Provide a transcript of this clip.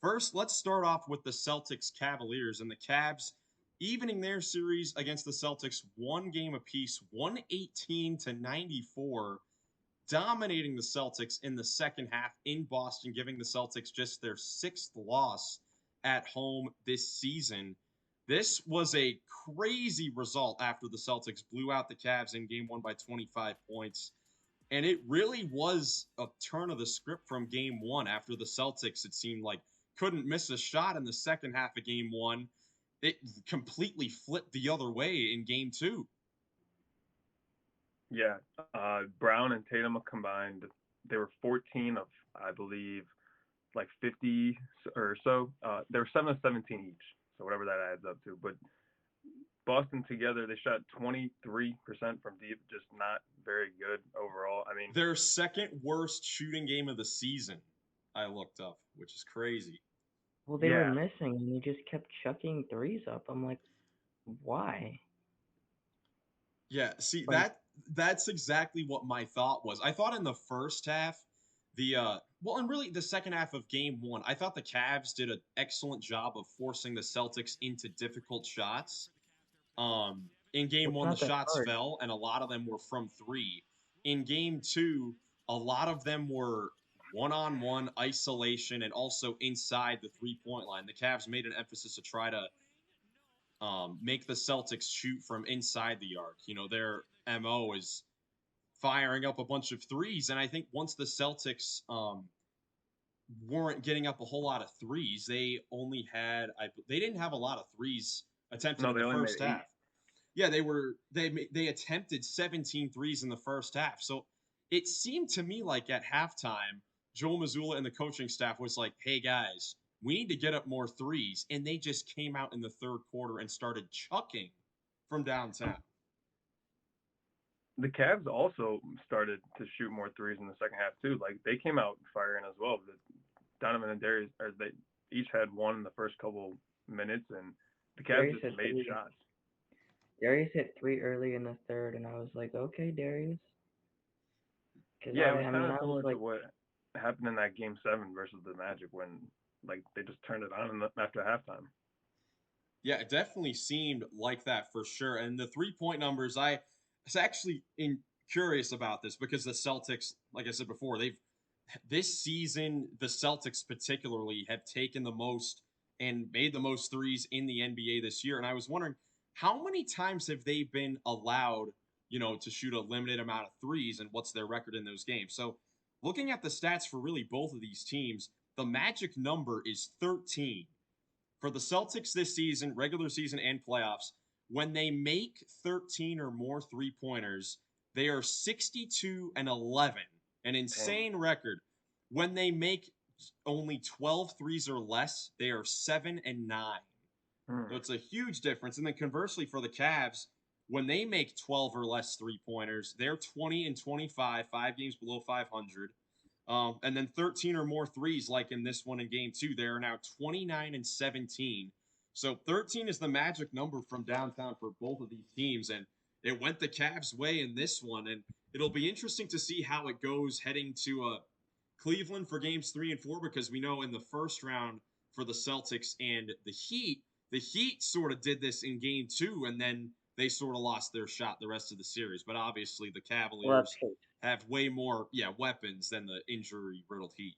First, let's start off with the Celtics Cavaliers and the Cavs evening their series against the Celtics one game apiece, 118 to 94, dominating the Celtics in the second half in Boston, giving the Celtics just their sixth loss at home this season. This was a crazy result after the Celtics blew out the Cavs in game one by 25 points. And it really was a turn of the script from game one. After the Celtics, it seemed like, couldn't miss a shot in the second half of game one. It completely flipped the other way in game two. Yeah, Brown and Tatum combined, they were 14 of, I believe, like 50 or so. They were 7 of 17 each, so whatever that adds up to. But Boston together, they shot 23% from deep, just not very good overall. I mean, Their second worst shooting game of the season, I looked up, which is crazy. Well, they were yeah, missing, and he just kept chucking threes up. I'm like, why? Yeah, see Like, that's exactly what my thought was. I thought in the first half, the well, and really the second half of game one, I thought the Cavs did an excellent job of forcing the Celtics into difficult shots. In game well, it's one, the not that shots hard. fell, and a lot of them were from three. In game two, a lot of them were one-on-one isolation and also inside the three-point line. The Cavs made an emphasis to try to make the Celtics shoot from inside the arc. You know, their MO is firing up a bunch of threes. And I think once the Celtics weren't getting up a whole lot of threes, they didn't have a lot of threes attempted no, in they the only made first 8. half. Yeah, they attempted 17 threes in the first half. So it seemed to me like at halftime, Joe Mazzulla and the coaching staff was like, "Hey guys, we need to get up more threes," and they just came out in the third quarter and started chucking from downtown. The Cavs also started to shoot more threes in the second half too. Like they came out firing as well. Donovan and Darius, or they each had one in the first couple minutes, and the Cavs Darius just hit made three. shots. Darius hit three early in the third, and I was like, okay, Darius. Because Yeah, it was I kind mean, of I was similar to like, what happened in that game 7 versus the Magic when like they just turned it on after halftime. Yeah, it definitely seemed like that for sure. And the 3 point numbers, I was actually curious about this because the Celtics, like I said before, they've this season, the Celtics particularly have taken the most and made the most threes in the NBA this year. And I was wondering, how many times have they been allowed, to shoot a limited amount of threes, and what's their record in those games? So, looking at the stats for really both of these teams, the magic number is 13. For the Celtics this season, regular season and playoffs, when they make 13 or more three-pointers, they are 62 and 11, an Dang. insane record. When they make only 12 threes or less, they are 7 and 9. So Hmm. it's a huge difference. And then conversely for the Cavs, when they make 12 or less three-pointers, they're 20 and 25, 5 games below 500. And then 13 or more threes, like in this one in game two, they are now 29 and 17. So 13 is the magic number from downtown for both of these teams. And it went the Cavs' way in this one. And it'll be interesting to see how it goes heading to Cleveland for games 3 and 4, because we know in the first round for the Celtics and the Heat sort of did this in game two, and then they sort of lost their shot the rest of the series. But obviously, the well, that's Cavaliers case. have way more, weapons than the injury riddled Heat.